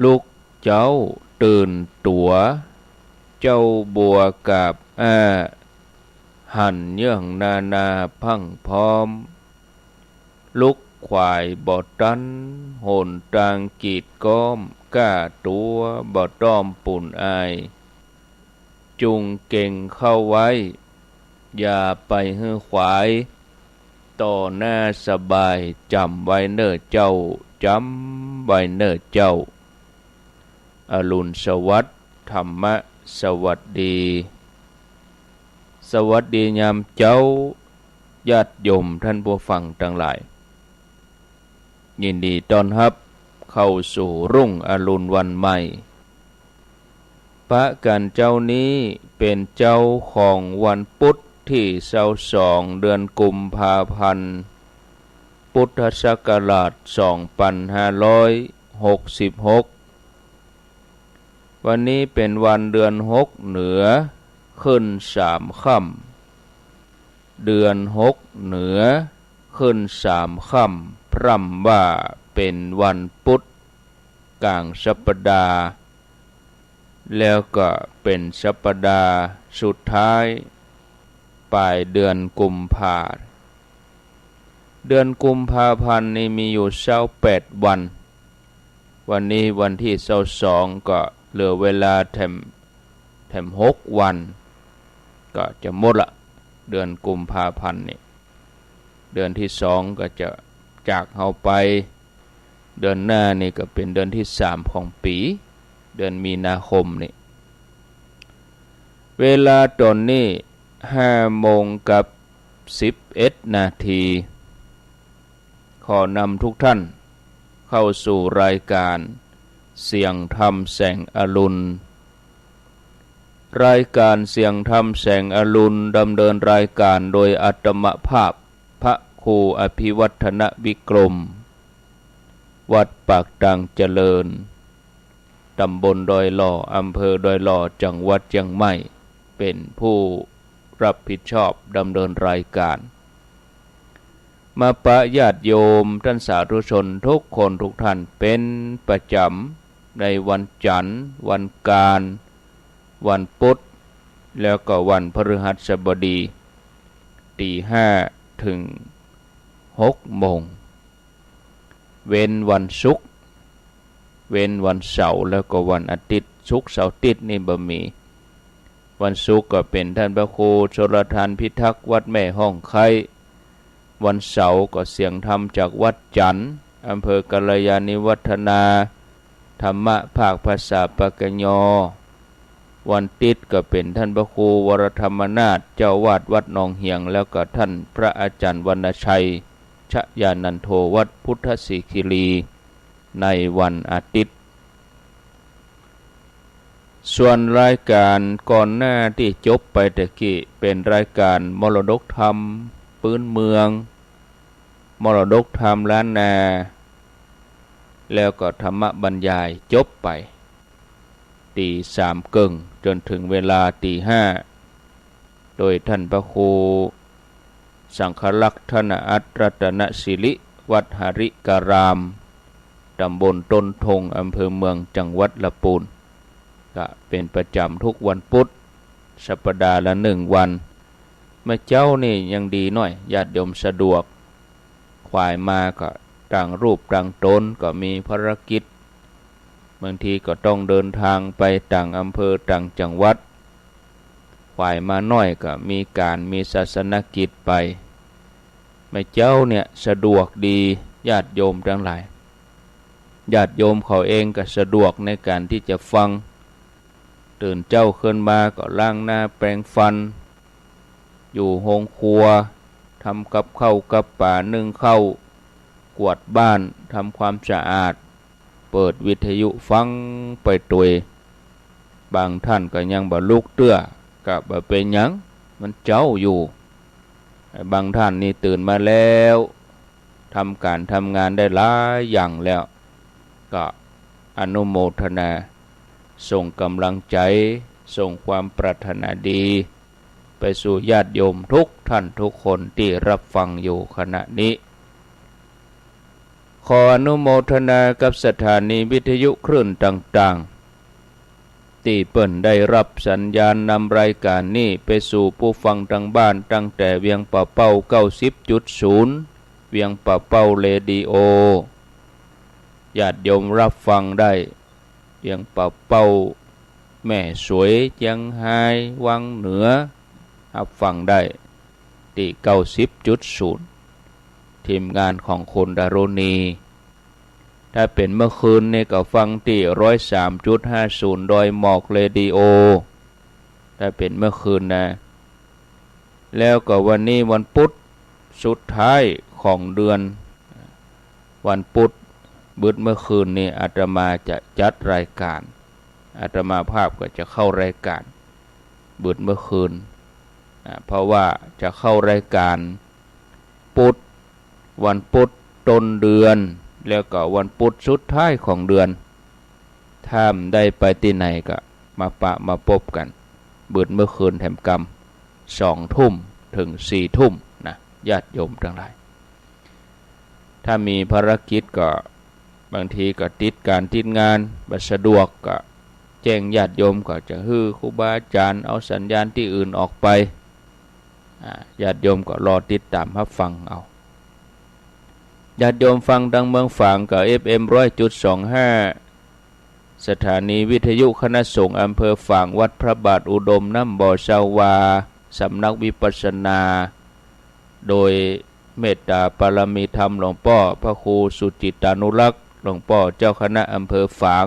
ลูกเจ้าตื่นตัวเจ้าบัวกับหันเยื่องนาพังพร้อมลุกควายบ่ตันโหนตางกีดก้อมก้าตัวบ่ต้อมปุ่นอายจุงเก่งเข้าไว้อย่าไปฮือขวายต่อหน้าสบายจำไว้เน้อเจ้าจำไว้เน้อเจ้าอรุณสวัสดิ์ธรรมะสวัสดีสวัสดียามเจ้าญาติโยมท่านผู้ฟังทั้งหลายยินดีต้อนรับเข้าสู่รุ่งอรุณวันใหม่พระกันเจ้านี้เป็นเจ้าของวันพุธที่22เดือนกุมภาพันธ์พุทธศักราช2566วันนี้เป็นวันเดือน6เหนือขึ้น3ค่ำเดือน6เหนือขึ้น3ค่ำพร่ำว่าเป็นวันพุธกลางสัปดาห์แล้วก็เป็นสัปดาห์สุดท้ายปลายเดือนกุมภาพันธ์เดือนกุมภาพันธ์นี้มีอยู่28วันวันนี้วันที่22ก็เหลือเวลาแถม6วันก็จะหมดละเดือนกุมภาพันธ์นี่เดือนที่2ก็จะจากเฮาไปเดือนหน้านี่ก็เป็นเดือนที่3ของปีเดือนมีนาคมนี่เวลาตอนนี้5:11 นาทีขอนำทุกท่านเข้าสู่รายการเสียงธรรมแสงอรุณรายการเสียงธรรมแสงอรุณดำเนินรายการโดยอาตมภาพพระครูอภิวัฒนวิกรมวัดปากดังเจริญตำบลดอยหล่ออำเภอดอยหล่อจังหวัดเชียงใหม่เป็นผู้รับผิดชอบดำเนินรายการมาปะญาติโยมท่านสาธุชนทุกคนทุกท่านเป็นประจำในวันจันทร์วันกาลวันพุธแล้วก็วันพฤหัสบดี5:00 ถึง6 โมงเว้นวันศุกร์เว้นวันเสาร์แล้วก็วันอาทิตย์ศุกร์เสาร์อาทิตย์นี่บ่มีวันศุกร์ก็เป็นท่านพระครูชลทานพิทักษ์วัดแม่ห้องไควันเสาร์ก็เสียงธรรมจากวัดจันทร์อำเภอกัลยาณิวัฒนาธรรมะภาคภาษาปากยอวันอาทิตย์ก็เป็นท่านพระครูวรธรรมนาถเจ้าวาดวัดหนองเหียงแล้วก็ท่านพระอาจารย์วรรณชัยชยานันโทวัดพุทธศิคิรีในวันอาทิตย์ส่วนรายการก่อนหน้าที่จบไปตะกี้เป็นรายการมรดกธรรมพื้นเมืองมรดกธรรมล้านนาแล้วก็ธรรมบรรยายจบไป3:30จนถึงเวลา5:00โดยท่านพระครูสังฆลักษณ์ธนอัตรรัตนศิริวัดหริการามตำบลต้นทงอำเภอเมืองจังหวัดลำพูนก็เป็นประจำทุกวันพุธสัปดาห์ละ1 วันเมื่อเจ้านี่ยังดีหน่อยญาติโยมสะดวกควายมาก็ต่างรูปต่างตนก็มีภารกิจบางทีก็ต้องเดินทางไปต่างอำเภอต่างจังหวัดควายมาน้อยก็มีศาสนกิจไปเมื่อเจ้าเนี่ยสะดวกดีญาติโยมทั้งหลายญาติโยมเขาเองก็สะดวกในการที่จะฟังตื่นเจ้าขึ้นมาก็ล้างหน้าแปรงฟันอยู่โรงครัวทำกับข้าวกับป่านึ่งข้าวกวาดบ้านทำความสะอาดเปิดวิทยุฟังไปตัวยบางท่านก็ยังบ่ลุกเตื้อก็บ่เป็นหยังมันเจ้าอยู่บางท่านนี่ตื่นมาแล้วทำการทำงานได้หลายอย่างแล้วก็อนุโมทนาส่งกำลังใจส่งความปรารถนาดีไปสู่ญาติโยมทุกท่านทุกคนที่รับฟังอยู่ขณะนี้ข ขออนุโมทนากับสถานีวิทยุคลื่นต่างๆที่เปิ่นได้รับสัญญาณนำรายการนี้ไปสู่ผู้ฟังทางบ้านตั้งแต่เวียงป่าเป้า 90.0 เวียงป่าเป้าเรดิโอญาติโยมรับฟังได้เวียงป่าเป้าแม่สวยเจียงไฮ้วังเหนือรับฟังได้ที่ 90.0 ทีมงานของคุณดารณีถ้าเป็นเมื่อคืนนี่ก็ฟังที่ 103.50 ดอยหมอกเรดิโอถ้าเป็นเมื่อคืนนะแล้วก็วันนี้วันพุธสุดท้ายของเดือนวันพุธบึดเมื่อคืนนี้อาตมาจะจัดรายการอาตมาภาพก็จะเข้ารายการบึดเมื่อคืนเพราะว่าจะเข้ารายการพุธวันพุธต้นเดือนแล้วก็วันพุธสุดท้ายของเดือนถ้าได้ไปที่ไหนก็มาปะมาพบกันบึดเมื่อคืนแถมกรรม2 ทุ่มถึง4 ทุ่มนะญาติโยมทั้งหลายถ้ามีภารกิจก็บางทีก็ติดการติดงานบัสะดวกก็แจ้งญาติโยมก็จะฮื้อครูบาอาจารย์เอาสัญญาณที่อื่นออกไปญาติโยมก็รอติดตามรับฟังเอาญาติโยมฟังทางเมืองฝางกับ FM 100.25 สถานีวิทยุคณะสงฆ์อำเภอฝางวัดพระบาทอุดมน้ำบ่อชาวาสำนักวิปัสสนาโดยเมตตาปรมีธรรมหลวงพ่อพระครูสุจิตานุรักษ์หลวงพ่อเจ้าคณะอำเภอฝาง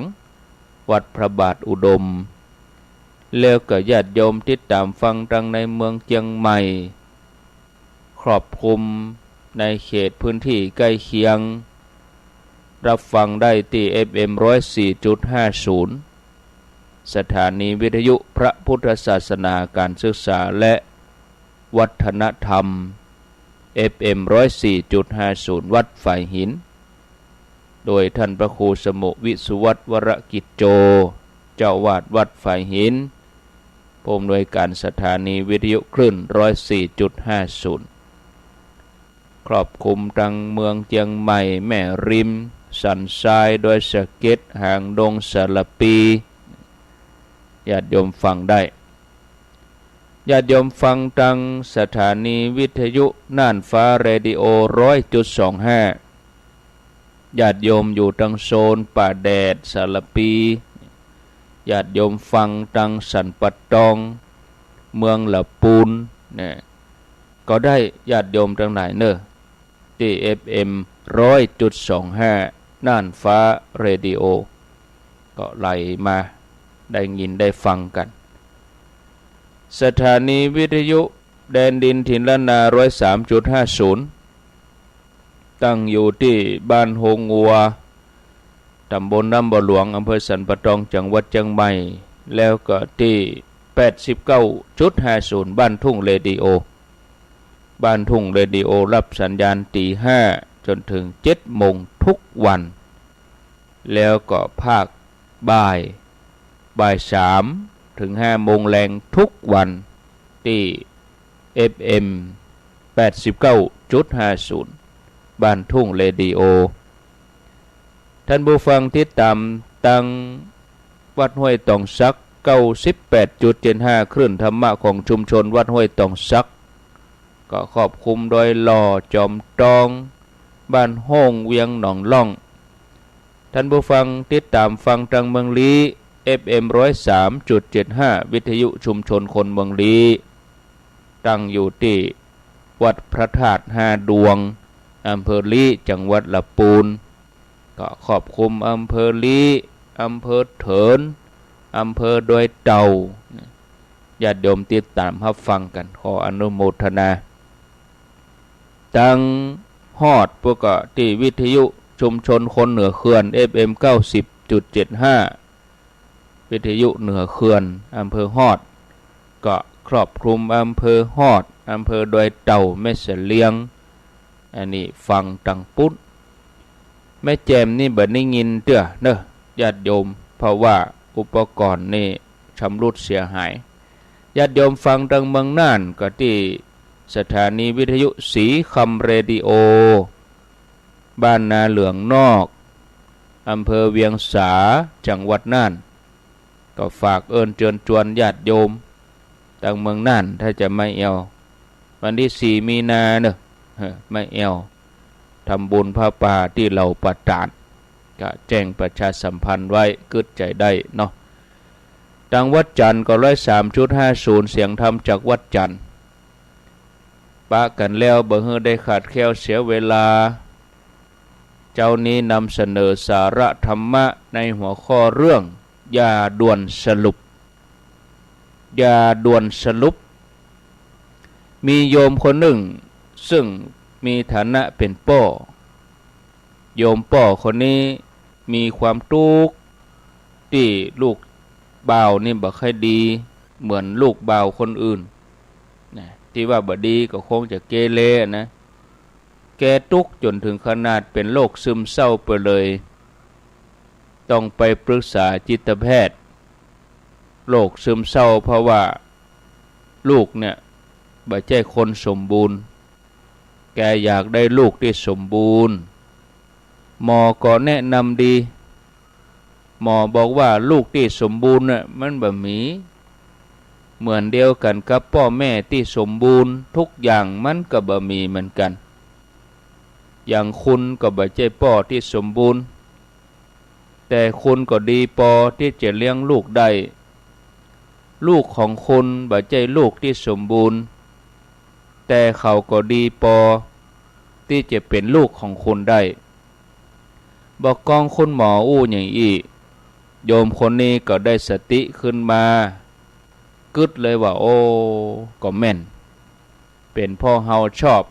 วัดพระบาทอุดมแล้วก็ญาติโยมติดตามฟังทางในเมืองเชียงใหม่ครอบคลุมในเขตพื้นที่ใกล้เคียงรับฟังได้ที่ FM 104.50 สถานีวิทยุพระพุทธศาสนาการศึกษาและวัฒนธรรม FM 104.50 วัดฝ่ายหินโดยท่านพระครูสมุวิสุวัตวรกิจโจเจ้าวาดวัดฝ่ายหินผู้อำนวยการสถานีวิทยุคลื่น 104.50 ครอบคลุมทางเมืองเชียงใหม่แม่ริมสันทรายโดยสะเก็ดหางดงสารปีญาติโยมฟังได้ญาติโยมฟังทางสถานีวิทยุน่านฟ้าเรดิโอ 100.25 ญาติโยมอยู่ทางโซนป่าแดดสารปีญาติโยมฟังทางสันปัตตองเมืองละปูนเนี่ยก็ได้ญาติโยมทั้งหลายเนอะที่ FM 100.25 น่านฟ้าเรดิโอก็ไหลมาได้ยินได้ฟังกันสถานีวิทยุแดนดินถิ่นล้านนา 103.50 ตั้งอยู่ที่บ้านโฮงงัวตำบลน้ำบ่อหลวงอำเภอสันปะตองจังหวัดเชียงใหม่แล้วก็ที่ 89.50 บ้านทุ่งเรดิโอบ้านทุ่งเรดิโอรับสัญญาณตี 5จนถึง 7 โมงทุกวันแล้วก็ภาคบ่าย 3 ถึง 5 โมงแรงทุกวันที่ FM 89.50 บ้านทุ่งเรดิโอท่านผู้ฟังติดตามตั้งวัดห้วยตองซัก 98.75 คลื่นธรรมะของชุมชนวัดห้วยตองซักก็ครอบคลุมโดยหล่อจอมตองบ้านโฮงเวียงหนองล่องท่านผู้ฟังติดตามฟังทางเมืองลี FM 103.75 วิทยุชุมชนคนเมืองลีตั้งอยู่ที่วัดพระธาตุ5 ดวงอำเภอลีจังหวัดลำพูนก็ครอบคลุมอำเภอลีอำเภอเถินอำเภอดอยเต่าญาติโยมติดตามรับฟังกันขออนุโมทนาตั้งฮอดพวกก็ที่วิทยุชุมชนคนเหนือเขื่อน FM 90.75 วิทยุเหนือเขื่อนอำเภอฮอดก็ครอบคลุมอำเภอฮอดอำเภอดอยเต่าแม่เสลียงอันนี้ฟังตังปุ้นแม่แจมนี่บ่ได้ยินเด้อเนอะญาติโยมเพราะว่าอุปกรณ์นี่ชำรุดเสียหายญาติโยมฟังทางเมืองน่านก็ที่สถานีวิทยุศรีคำเรดิโอ บ้านนาเหลืองนอกอำเภอเวียงสาจังหวัดน่านก็ฝากเอิญเชิญชวนญาติโยมต่างเมืองน่านถ้าจะไม่เอววันที่4 มีนาเนอะไม่เอวทำบุญพระป่าที่เราประทานก็แจ้งประชาสัมพันธ์ไว้กึดใจได้เนาะดังวัดจันทร์ก็103.50เสียงธรรมจากวัดจันทร์ปะกันแล้วบ่ฮือได้ขาดแคลวเสียเวลาเจ้านี้นำเสนอสาระธรรมะในหัวข้อเรื่องอย่าด่วนสรุปอย่าด่วนสรุปมีโยมคนหนึ่งซึ่งมีฐานะเป็นป่อโยมป่อคนนี้มีความทุกข์ที่ลูกบ่าวนี่บ่ค่อยดีเหมือนลูกบ่าวคนอื่นนะที่ว่าบ่ดีก็คงจะเกเรนะแกทุกข์จนถึงขนาดเป็นโรคซึมเศร้าไปเลยต้องไปปรึกษาจิตแพทย์โรคซึมเศร้าเพราะว่าลูกเนี่ยบ่ใช่คนสมบูรณ์แกอยากได้ลูกที่สมบูรณ์หมอก็แนะนำดีหมอบอกว่าลูกที่สมบูรณ์น่ะมันบ่มีเหมือนเดียวกันกับพ่อแม่ที่สมบูรณ์ทุกอย่างมันก็บ่มีเหมือนกันอย่างคุณก็บ่ใช่พ่อที่สมบูรณ์แต่คุณก็ดีพอที่จะเลี้ยงลูกได้ลูกของคุณบ่ใช่ลูกที่สมบูรณ์แต่เขาก็ดีพอที่จะเป็นลูกของคุณได้บอกกองคุณหมออู้อย่างอีโยมคนนี้ก็ได้สติขึ้นมากึดเลยว่าโอ้ก็แม่นเป็นพ่อเฮาชอบ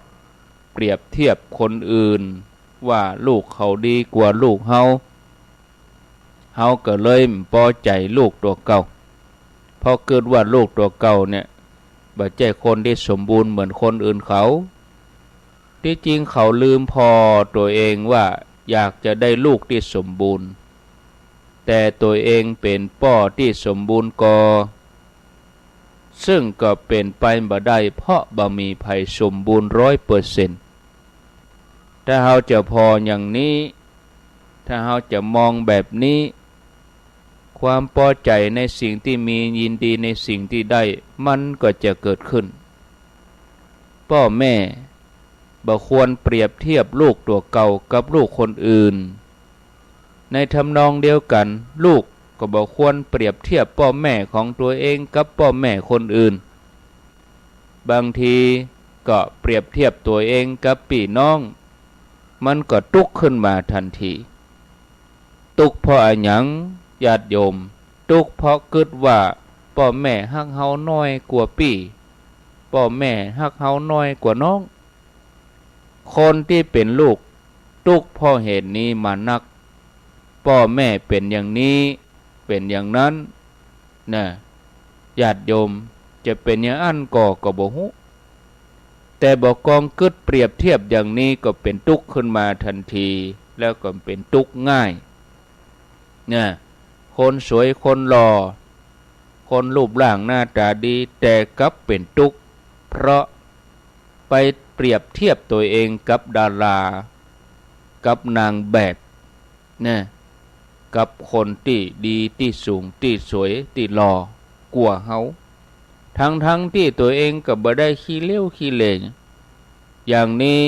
เปรียบเทียบคนอื่นว่าลูกเขาดีกว่าลูกเฮาก็เลยพอใจลูกตัวเก่าเพราะเกิดว่าลูกตัวเก่าเนี่ยบ่ใช่คนที่สมบูรณ์เหมือนคนอื่นเขาที่จริงเขาลืมพอตัวเองว่าอยากจะได้ลูกที่สมบูรณ์แต่ตัวเองเป็นพ่อที่สมบูรณ์กอซึ่งก็เป็นไปบ่ได้เพราะบ่มีภัยสมบูรณ์100%ถ้าเราจะพออย่างนี้ถ้าเราจะมองแบบนี้ความพอใจในสิ่งที่มียินดีในสิ่งที่ได้มันก็จะเกิดขึ้นพ่อแม่บ่ควรเปรียบเทียบลูกตัวเก่ากับลูกคนอื่นในทำนองเดียวกันลูกก็บ่ควรเปรียบเทียบพ่อแม่ของตัวเองกับพ่อแม่คนอื่นบางทีก็เปรียบเทียบตัวเองกับพี่น้องมันก็ทุกข์ขึ้นมาทันทีทุกข์เพราะอะไรหยังญาติโยมทุกข์เพราะคิดว่าพ่อแม่ฮักเฮาน้อยกว่าพี่พ่อแม่ฮักเฮาน้อยกว่าน้องคนที่เป็นลูกทุกข์เพราะเหตุนี้มานักพ่อแม่เป็นอย่างนี้เป็นอย่างนั้นนะญาติโยมจะเป็นอย่างอันก็บ่ฮู้แต่บ่กองกึดเปรียบเทียบอย่างนี้ก็เป็นทุกข์ขึ้นมาทันทีแล้วก็เป็นทุกข์ง่ายนะคนสวยคนหล่อคนรูปร่างหน้าตาดีแต่กลับเป็นทุกข์เพราะไปเปรียบเทียบตัวเองกับดารากับนางแบบนะกับคนที่ดีที่สูงที่สวยที่หล่อกว่าเฮาทั้งที่ตัวเองก็บ่ได้ขี้เลี้ยวขี้เหร่อย่างนี้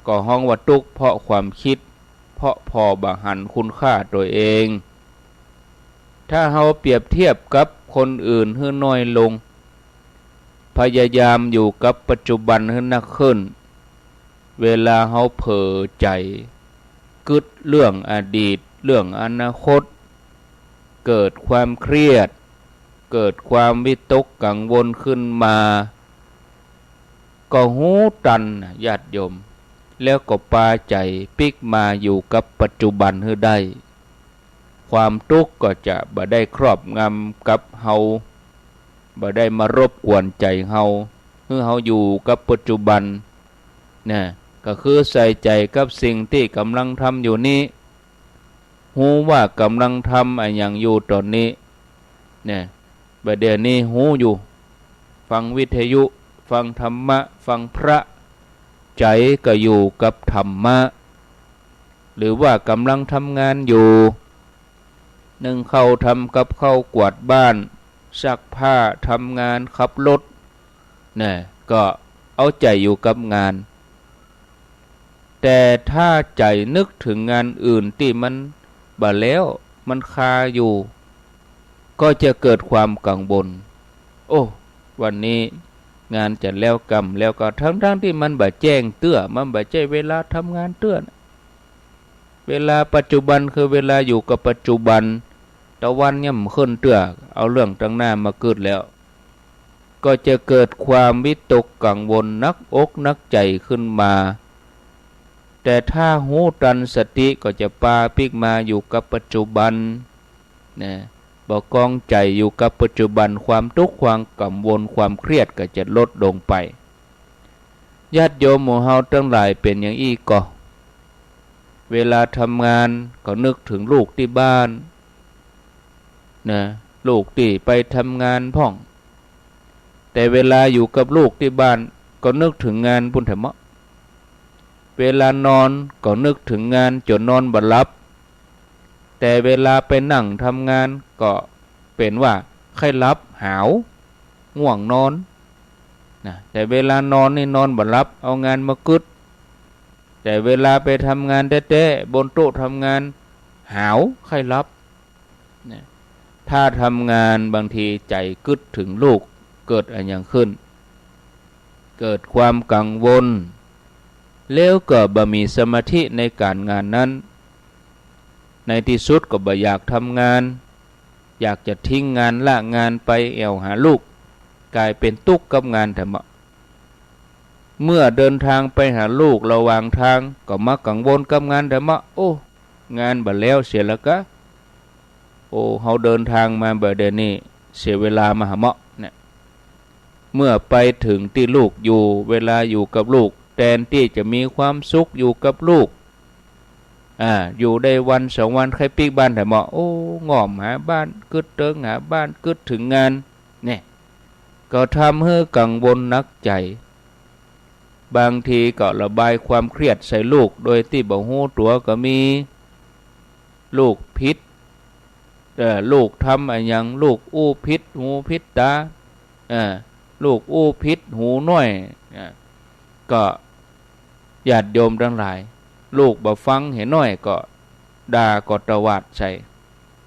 ก็ฮ้องว่าทุกข์เพราะความคิดเพราะพอบ่หันคุณค่าตัวเองถ้าเฮาเปรียบเทียบกับคนอื่นให้น้อยลงพยายามอยู่กับปัจจุบันให้นักขึ้นเวลาเฮาเผลอใจกึดเรื่องอดีตเรื่องอนาคตเกิดความเครียดเกิดความวิตกกังวลขึ้นมาก็หูตันญาติโยมแล้วก็ปาใจปิกมาอยู่กับปัจจุบันให้ได้ความทุกข์ก็จะบ่ได้ครอบงำกับเฮาบ่ได้มารบกวนใจเฮาให้เฮาอยู่กับปัจจุบันนะก็คือใส่ใจกับสิ่งที่กำลังทำอยู่นี้ฮู้ว่ากำลังทำอะไรอย่างอยู่ตอนนี้เนี่ยบัดเดี๋ยวนี้ฮู้อยู่ฟังวิทยุฟังธรรมะฟังพระใจก็อยู่กับธรรมะ หรือว่ากำลังทำงานอยู่นึ่งข้าวทำกับข้าวกวาดบ้านซักผ้าทำงานขับรถเนี่ยก็เอาใจอยู่กับงานแต่ถ้าใจนึกถึงงานอื่นที่มันบ่แล้วมันคาอยู่ก็จะเกิดความกังวลโอ้วันนี้งานจะแล้วกรรมแล้วก็ทั้งที่มันบ่แจ้งเตื้อมันบ่ใช่เวลาทำงานเตื้อเวลาปัจจุบันคือเวลาอยู่กับปัจจุบันตะวันย่ำขึ้นเตื้อเอาเรื่องตั้งหน้ามาเกิดแล้วก็จะเกิดความวิตกกังวลนักอกนักใจขึ้นมาแต่ถ้าหูตันสติก็จะปาปิกมาอยู่กับปัจจุบันนะบอกกองใจอยู่กับปัจจุบันความทุกข์ความกังวลความเครียดก็จะลดลงไปญาติโยมหมู่เฮาทั้งหลายเป็นอย่างอี้ก็เวลาทำงานก็นึกถึงลูกที่บ้านนะลูกที่ไปทำงานพ่องแต่เวลาอยู่กับลูกที่บ้านก็นึกถึงงานพุ่นเถอะเวลานอนก็นึกถึงงานจนนอนบ่หลับแต่เวลาไปนั่งทำงานก็เป็นว่าใครหลับหาวง่วงนอนนะแต่เวลานอนนี่นอนบ่หลับเอางานมากึดแต่เวลาไปทำงานแท้ๆบนโต๊ะทำงานหาวใครหลับนะถ้าทำงานบางทีใจกึดถึงลูกเกิดอะไรอย่างขึ้นเกิดความกังวลแล้วก็บ่มีสมาธิในการงานนั้นในที่สุดก็บ่อยากทำงานอยากจะทิ้งงานละงานไปแอวหาลูกกลายเป็นทุกข์กับงานแต่เมื่อเดินทางไปหาลูกระหว่างทางก็มากังวลกับงานแต่โอ้งานบ่แล้วเสียแล้วก็โอ้เฮาเดินทางมาบ่เดี๋ยวนี้เสียเวลามาหาเนี่ยเมื่อไปถึงที่ลูกอยู่เวลาอยู่กับลูกแทนที่จะมีความสุขอยู่กับลูกอยู่ได้วันสองวันใครปีกบ้านแต่โอ้ง่อมหาบ้านกึดเติงหาบ้านกึดถึงงานเนี่ยก็ทำให้กังวลนักใจบางทีก็ระบายความเครียดใส่ลูกโดยที่บ่ฮู้ตัวก็มีลูกพิษลูกทำอะไรอย่างลูกอู้พิษหูพิษตาลูกอู้พิษหูน้อยก็ญาติโยมทั้งหลายลูกบ่ฟังเห็นน้อยก็ด่าก็ตวาดใส่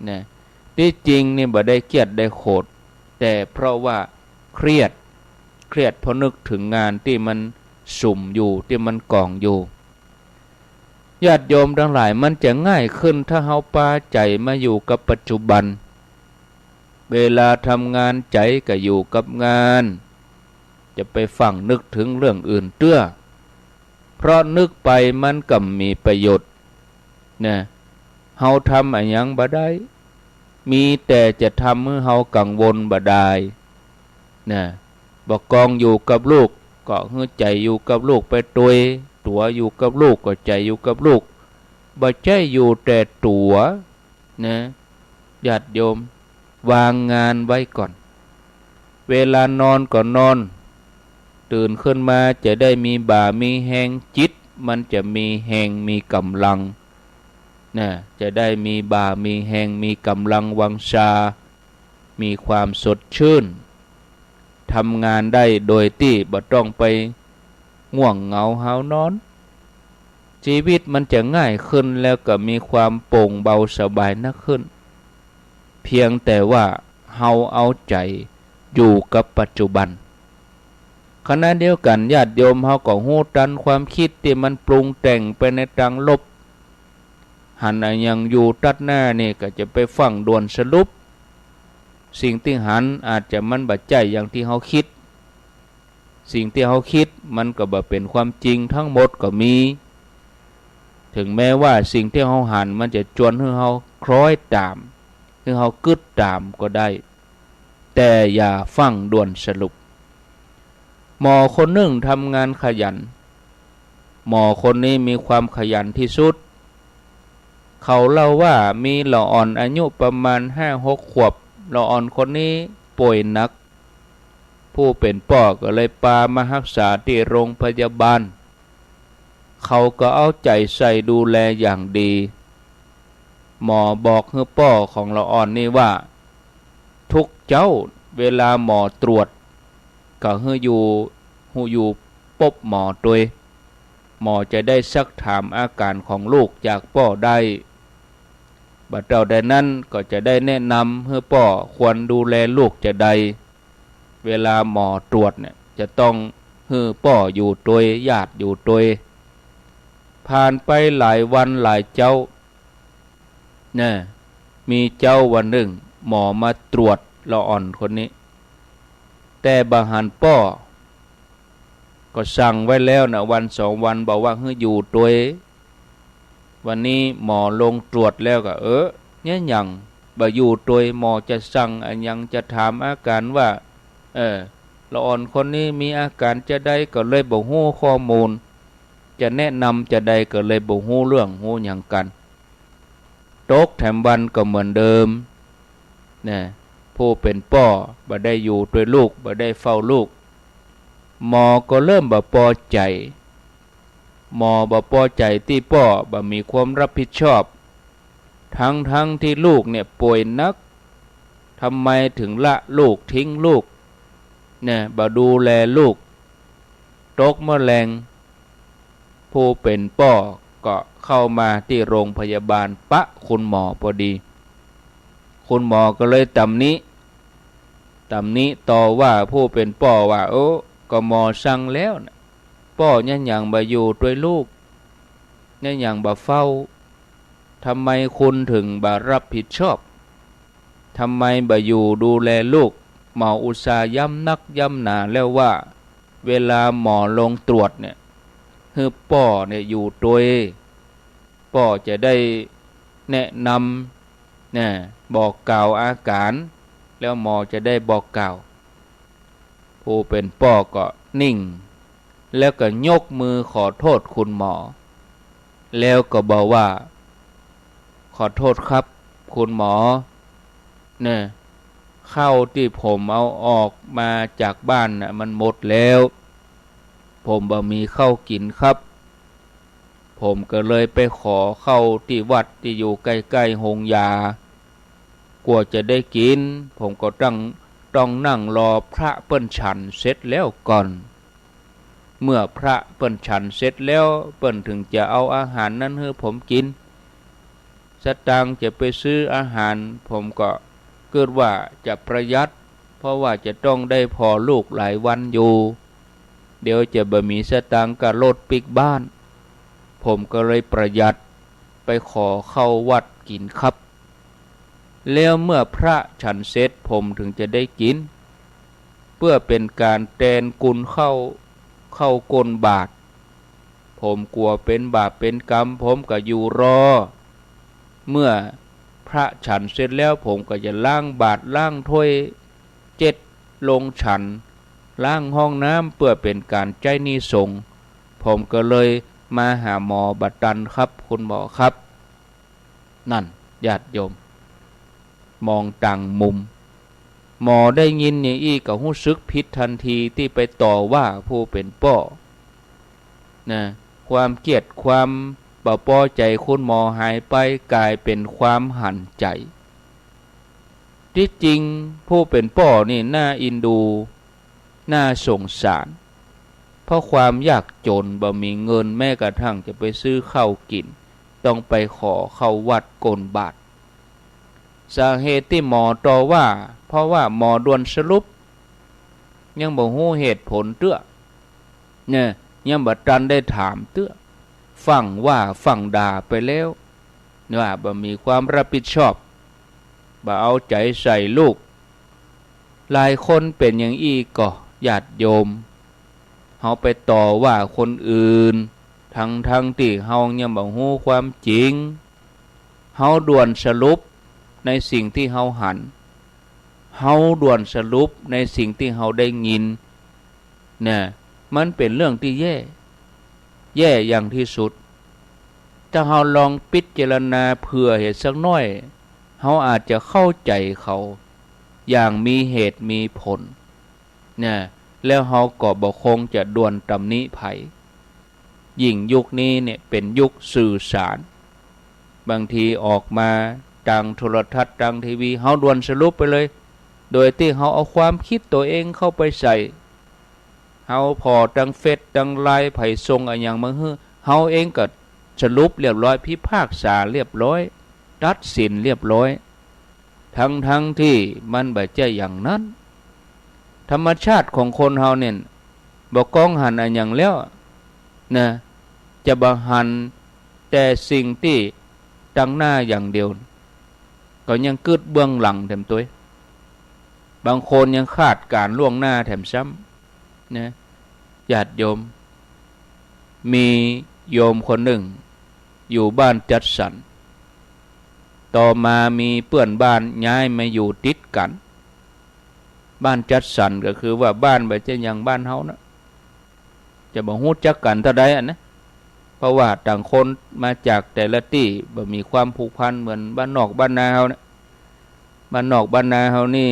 นะที่จริงนี่บ่ได้เครียดได้โกรธแต่เพราะว่าเครียดเพราะนึกถึงงานที่มันสุ่มอยู่ที่มันกองอยู่ญาติโยมทั้งหลายมันจะง่ายขึ้นถ้าเฮาปาใจมาอยู่กับปัจจุบันเวลาทำงานใจก็อยู่กับงานจะไปฝังนึกถึงเรื่องอื่นเตื้อเพราะนึกไปมันก็มีประโยชน์นะเฮาทำอะไรยังบ่ได้มีแต่จะทำให้เฮากังวลบ่ได้นะบ่กองอยู่กับลูกก็ให้ใจอยู่กับลูกไปตัวอยู่กับลูกก็ใจอยู่กับลูกบ่ใช่อยู่แต่ตัวนะญาติโยมวางงานไว้ก่อนเวลานอนก็นอนตื่นขึ้นมาจะได้มีบ่ามีแหงจิตมันจะมีแหงมีกำลังนะจะได้มีบ่ามีแหงมีกำลังวังชามีความสดชื่นทำงานได้โดยที่บ่ต้องไปง่วงเหงาหาวนอนชีวิตมันจะง่ายขึ้นแล้วก็มีความโปร่งเบาสบายนักขึ้นเพียงแต่ว่าเฮาเอาใจอยู่กับปัจจุบันขณะเดียวกันญาติโยมเฮาก็ฮู้ทันความคิดที่มันปรุงแต่งไปในทางลบหันยังอยู่ตัดหน้านี่ก็จะไปฟังด่วนสรุปสิ่งที่หันอาจจะมันบ่ใจอย่างที่เฮาคิดสิ่งที่เฮาคิดมันก็บ่เป็นความจริงทั้งหมดก็มีถึงแม้ว่าสิ่งที่เฮาหันมันจะจวนให้เฮาคล้อยตามให้เฮากึดตามก็ได้แต่อย่าฟังด่วนสรุปหมอคนหนึ่งทำงานขยันหมอคนนี้มีความขยันที่สุดเขาเล่าว่ามีละอ่อนอายุประมาณ 5-6 ขวบละอ่อนคนนี้ป่วยหนักผู้เป็นพ่อก็เลยพามารักษาที่โรงพยาบาล เขาก็เอาใจใส่ดูแลอย่างดีหมอบอกให้ป้อของละอ่อนนี่ว่าทุกเจ้าเวลาหมอตรวจก็ให้อยู่ปบหมอตัวหมอจะได้ซักถามอาการของลูกจากป้อได้บัดเราได้นั้นก็จะได้แนะนำให้ป้อควรดูแลลูกจะได้เวลาหมอตรวจเนี่ยจะต้องให้ป้ออยู่ตัวญาติอยู่ตัวผ่านไปหลายวันหลายเจ้าเนี่ยมีเจ้าวันหนึ่งหมอมาตรวจละอ่อนคนนี้แต่บางหันป้อก็สั่งไว้แล้วนะวัน2 วันบอกว่าให้อยู่ตัววันนี้หมอลงตรวจแล้วก็เนี่ยยังบ่อยู่ตัวหมอจะสั่งอันยังจะถามอาการว่าละอ่อนคนนี้มีอาการจะได้ก็เลยบ่ฮู้ข้อมูลจะแนะนำจะได้ก็เลยบ่ฮู้เรื่องฮู้หยังกันตกแถมวันก็เหมือนเดิมนะผู้เป็นป้อบ่ได้อยู่ด้วยลูกบ่ได้เฝ้าลูกหมอก็เริ่มบ่พอใจหมอบ่พอใจที่ป้อบ่มีความรับผิดชอบทั้งที่ลูกเนี่ยป่วยนักทำไมถึงละลูกทิ้งลูกเนี่ยบ่ดูแลลูกตกแมลงผู้เป็นป้อก็เข้ามาที่โรงพยาบาลปะคุณหมอพอดีคุณหมอก็เลยตำหนิต่อว่าผู้เป็นป้อว่าก็หมอสั่งแล้วนะป้อเนี่ยยังบ่อยู่ด้วยลูกเนี่ยยังบ่เฝ้าทำไมคุณถึงบ่รับผิดชอบทำไมบ่อยู่ดูแลลูกหมออุตส่าห์ย้ำนักย้ำหนาแล้วว่าเวลาหมอลงตรวจเนี่ยให้ป้อเนี่ยอยู่ตัวป้อจะได้แนะนำเนี่ยบอกกล่าวอาการแล้วหมอจะได้บอกกล่าวผู้เป็นป้อก็นิ่งแล้วก็ยกมือขอโทษคุณหมอแล้วก็บอกว่าขอโทษครับคุณหมอเนี่ยข้าวที่ผมเอาออกมาจากบ้านน่ะมันหมดแล้วผมบ่มีข้าวกินครับผมก็เลยไปขอเข้าที่วัดที่อยู่ใกล้ๆโรงยากว่าจะได้กินผมก็ต้องนั่งรอพระเปิ้นฉันเสร็จแล้วก่อนเมื่อพระเปิ้นฉันเสร็จแล้วเปิ้นถึงจะเอาอาหารนั้นให้ผมกินสตางค์จะไปซื้ออาหารผมก็เกิดว่าจะประหยัดเพราะว่าจะต้องได้พอลูกหลายวันอยู่เดี๋ยวจะบ่มีสตางค์กับรถปิกบ้านผมก็เลยประหยัดไปขอเข้าวัดกินครับแล้วเมื่อพระฉันเสร็จผมถึงจะได้กินเพื่อเป็นการแทนกุลเข้ากลบาทผมกลัวเป็นบาปเป็นกรรมผมก็อยู่รอเมื่อพระฉันเสร็จแล้วผมก็จะล้างบาตรล้างถ้วย7ลงฉันล้างห้องน้ำเพื่อเป็นการใจนิสงฆ์ผมก็เลยมาหาหมอบัดดันครับคุณหมอครับนั่นญาติโยมมองต่างมุมหมอได้ยินอย่างอี้ก็รู้สึกผิดทันทีที่ไปต่อว่าผู้เป็นป้อนะความเกลียดความบ่พอใจคุณหมอหายไปกลายเป็นความหันใจที่จริงผู้เป็นป้อนี่น่าอินดูน่าสงสารเพราะความยากจนบ่มีเงินแม้กระทั่งจะไปซื้อข้าวกินต้องไปขอเข้าวัดกลบาทสาเหตุที่หมอต่อว่าเพราะว่าหมอด่วนสรุปยังบ่ฮู้เหตุผลเตื้อเนี่ยยังบ่ทันได้ถามเตื้อฟังว่าฟังด่าไปแล้วว่าบ่มีความรับผิดชอบบ่เอาใจใส่ลูกหลายคนเป็นอย่างอี้ก็ญาติโยมเฮาไปต่อว่าคนอื่นทั้งที่เฮายังบ่ฮู้ความจริงเฮาด่วนสรุปในสิ่งที่เฮาหันเฮาด่วนสรุปในสิ่งที่เฮาได้ยินเนี่ยมันเป็นเรื่องที่แย่อย่างที่สุดถ้าเฮาลองพิจารณาเผื่อเหตุสักน้อยเฮาอาจจะเข้าใจเขาอย่างมีเหตุมีผลเนี่ยแล้วเฮาก็บ่คงจะด่วนตำหนิไผ ยิ่งยุคนี้เนี่ยเป็นยุคสื่อสารบางทีออกมาทางโทรทัศน์ทางทีวีเฮาด่วนสรุปไปเลยโดยที่เฮาเอาความคิดตัวเองเข้าไปใส่เฮาพอทางเฟซทางไลน์ไผส่งอะไรอย่างมาฮื้อเฮาเองก็สรุปเรียบร้อยพิพากษาเรียบร้อยตัดสินเรียบร้อยทั้งที่มันบ่ใช่อย่างนั้นธรรมชาติของคนเฮาเนี่ยบ่ก้องหันอะไรอย่างแล้วนะจะบ่หันแต่สิ่งที่ตั้งหน้าอย่างเดียวก็ยังกึดเบื้องหลังแถมตัวบางคนยังคาดการล่วงหน้าแถมซ้ำนะญาติโยมมีโยมคนหนึ่งอยู่บ้านจัดสรรต่อมามีเพื่อนบ้านย้ายมาอยู่ติดกันบ้านจัดสรรก็คือว่าบ้านแบบเช่นอย่างบ้านเฮานะจะบ่ฮู้จักกันเท่าใดนะเพราะว่าต่างคนมาจากแต่ละที่บ่มีความผูกพันเหมือนบ้านนอกบ้านนาเฮานะบ้านนอกบ้านนาเฮานี่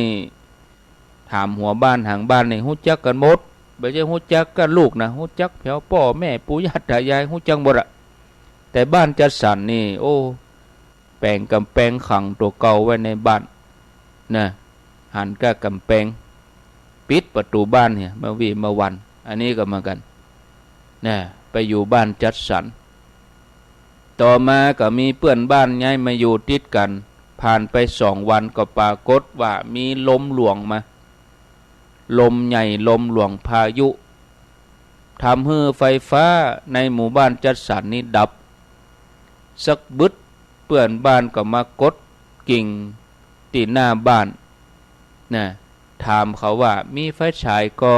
ถามหัวบ้านหางบ้านนี่ฮู้จักกันหมดบ่ใช่ฮู้จักกันลูกนะฮู้จักแถวพ่อแม่ปู่ย่าตายายฮู้จักหมดอะแต่บ้านจัดสรรนี่โอ้แปลงกำแพงขังตัวเก่าไว้ในบ้านนะหันกับกำแพงปิดประตูบ้านเนี่ยมาวีมาวันอันนี้ก็มากันนะไปอยู่บ้านจัดสรรต่อมาก็มีเพื่อนบ้านย้ายมาอยู่ติดกันผ่านไป2 วันก็ปรากฏว่ามีลมหลวงมาลมใหญ่ลมหลวงพายุทำให้ไฟฟ้าในหมู่บ้านจัดสรรนี้ดับสักบึดเพื่อนบ้านก็มากดกิ่งตีหน้าบ้านนะถามเขาว่ามีไฟฉายก็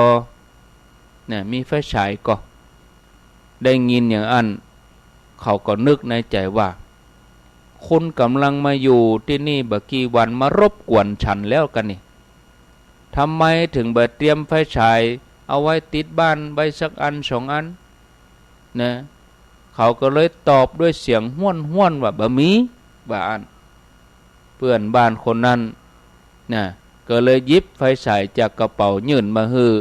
นะมีไฟฉายก็ได้ยินอย่างอันเขาก็นึกในใจว่าคุณกำลังมาอยู่ที่นี่บ่กี่วันมารบกวนฉันแล้วกันนี่ทำไมถึงบ่เตรียมไฟฉายเอาไว้ติดบ้านไว้สักอัน2 อันนะเขาก็เลยตอบด้วยเสียงห้วนว่าบ่มีว่าอันเพื่อนบ้านคนนั้นนะก็เลยหยิบไฟฉายจากกระเป๋ายื่นมาฮื้อ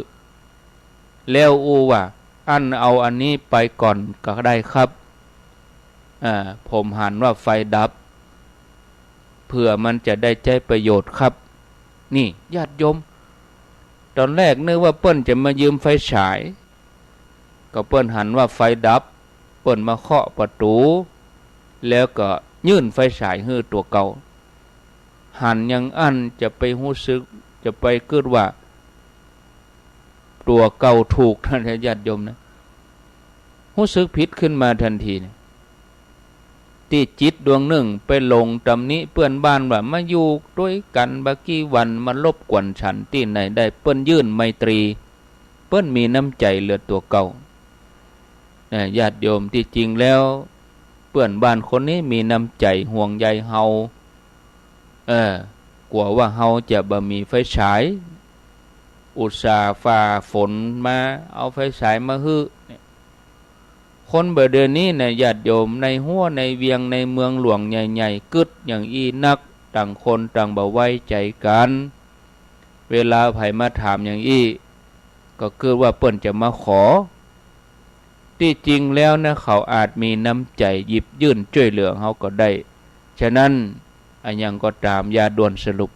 แล้วอูว่าอันเอาอันนี้ไปก่อนก็ได้ครับผมหันว่าไฟดับเพื่อมันจะได้ใช้ประโยชน์ครับนี่ญาติโยมตอนแรกนึกว่าเปิ้นจะมายืมไฟฉายก็เปิ้นหันว่าไฟดับเปิ้นมาเคาะประตูแล้วก็ยื่นไฟฉายให้ตัวเก่าหันยังอันจะไปรู้สึกจะไปคิดว่าตัวเก่าถูกท่านญาติโยมนะรู้สึกผิดขึ้นมาทันทีนะที่จิตดวงหนึ่งไปลงตำหนิเพื่อนบ้านว่ามาอยู่ด้วยกันบักกี่วันมาลบกวนฉันที่ไหนได้เปิ้นยื่นไมตรีเปิ้นมีน้ำใจเหลือตัวเก่าญาติโยมที่จริงแล้วเพื่อนบ้านคนนี้มีน้ำใจห่วงใยเฮากลัวว่าเฮาจะบ่มีไฟฉายอุตส่าห์ฝ่าฝนมาเอาไฟฉายมาฮื้อคนเบอเดือนนี้ในญาติโยมในหัวในเวียงในเมืองหลวงใหญ่ๆกึดอย่างอีนักต่างคนต่างบ่ไว้ใจกันเวลาไผมาถามอย่างอีก็คือว่าเปิ้นจะมาขอที่จริงแล้วนะเขาอาจมีน้ำใจหยิบยื่นช่วยเหลือเขาก็ได้ฉะนั้นอันยังก็ตามอย่าด่วนสรุป